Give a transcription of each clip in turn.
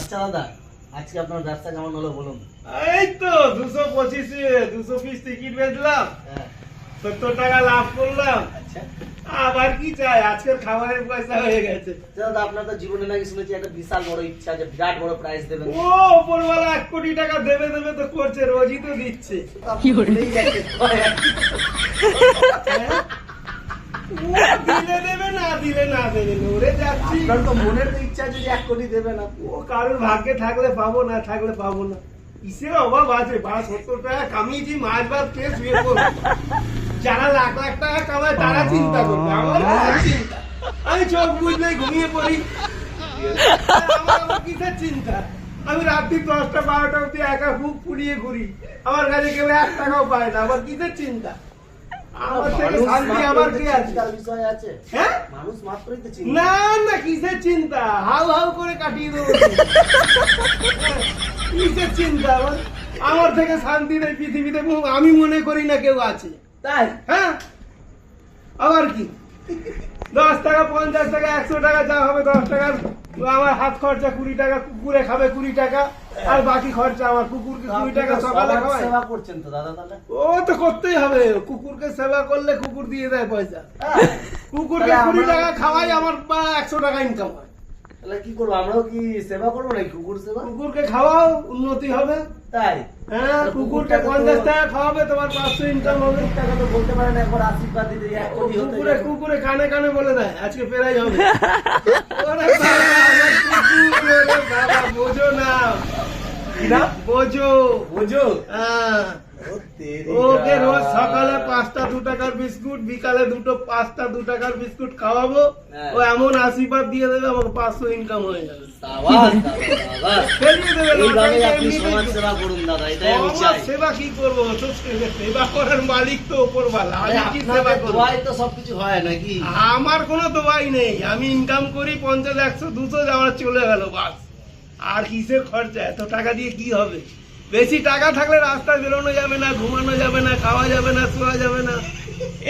আচ্ছা দাদা, আজকে আপনার ব্যবসা কেমন হলো বলুন? এই তো 225-এ 200 পিস টিকিট বেচলাম, হ্যাঁ। 70 টাকা লাভ করলাম। আচ্ছা আবার কি চাই, আজকের খাবারের পয়সা হয়ে গেছে। দাদা, আপনার তো জীবনে নাকি শুনেছি একটা বিশাল বড় ইচ্ছা আছে, বিরাট বড় প্রাইজ দেবেন। ও উপরওয়ালা 1 কোটি টাকা দেবে দেবে তো করছে, রোজই তো দিচ্ছে। কি ভুলেই গেছে। হ্যাঁ? ও দিলে দেবে, না দিলে না দেবে, ওরে যাচ্ছি। আপনার তো মনের তো ইচ্ছা আছে যে 1 কোটি দেবেন আপনি। ও কারোর ভাগ্যে থাকলে পাবো, না থাকলে পাবো না। কিসের অভাব আছে? 70 টাকা কামিয়েছি, মাছ ভাত খেয়ে শুয়ে পড়বো। যারা লাখ লাখ টাকা কামায় তারা চিন্তা করবে, আমার কোনো চিন্তা। আমি চোখ বুঝলেই ঘুমিয়ে পড়ি। আমার কিসের চিন্তা? আমি রাত্রি 10টা 12টা অব্দি একা বুক ফুলিয়ে ঘুরি, আমার কাছে কেউ 1 টাকাও পায় না। আমার কিসের চিন্তা? আমার থেকে শান্তি আমার কি আছে? চিন্তার বিষয় আছে। হ্যাঁ, মানুষ মাত্রই তো চিন্তা। না না, কিসের চিন্তা? হাউ হাউ করে কাটিয়ে দেবো। কিসের চিন্তা? আমার থেকে শান্তি নেই পৃথিবীতে, আমি মনে করি না কেউ আছে। তাই? হ্যাঁ, আবার কি 10 টাকা 50 টাকা 100 টাকা যা হবে 10 টাকা আমার হাত খরচা, 20 টাকা কুকুরে খাবে 20 টাকা, আর বাকি খরচা আমার। কুকুরকে 20 টাকা সকালে খাওয়াই। সেবা করছেন তো দাদা তাহলে? ও তো করতেই হবে, কুকুরকে সেবা করলে কুকুর দিয়ে দেয় পয়সা। হ্যাঁ। কুকুরকে 20 টাকা খাওয়াই, আমার 100 টাকা ইনকাম হয়। তাহলে কি করবো, আমরাও কি সেবা করবো নাকি কুকুর সেবা? কুকুরকে খাওয়াও, উন্নতি হবে। তাই? হ্যাঁ, কুকুরকে 50 টাকা খাওয়াবে, তোমার 500 ইনকাম হবে। টাকা তো বলতে পারেন, একবার আশীর্বাদ দিতে 1 কোটি হতে কুকুরে যাবে। কুকুরে কানে কানে বলে দেয় আজকে প্রাইজ হবে। ওরে বাবা, আমার কুকুর, ওরে বাবা, বোঝো না। কি নাম? বোঝো। বোঝো? হ্যাঁ, ও তেরি ওকে গা। রোজ সকালে 5টা 2 টাকার বিস্কুট, বিকালে 5টা 2 টাকার বিস্কুট খাওয়াবো। হ্যাঁ। ও এমন আশীর্বাদ দিয়ে দেবে, আমাকে 500 ইনকাম হয়ে যাবে। সাবাস দাদা, সাবাস। ফেরিয়ে দেবে। এইভাবেই লটারিতে আপনি এমনিতেই সমাজ সেবা করুন দাদা, এটাই আমি আমার চাই। সেবা কি করবো? তো সেবা করার মালিক তো উপরওয়ালা, আমি কি সেবা আপনাদের করবো? দোয়ায় তো সবকিছু হয় নাকি? আমার কোনো দোয়াই নেই, আমি ইনকাম করি 50 100 200 আমার চলে গেল বাস। আর কিসের খরচা? এত টাকা দিয়ে কি হবে? বেশি টাকা থাকলে রাস্তায় বেরোনো যাবে না, ঘুমানো যাবে না, খাওয়া যাবে না, শোয়া যাবে না।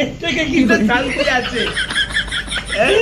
এর থেকে কিসের শান্তি আছে? হ্যাঁ?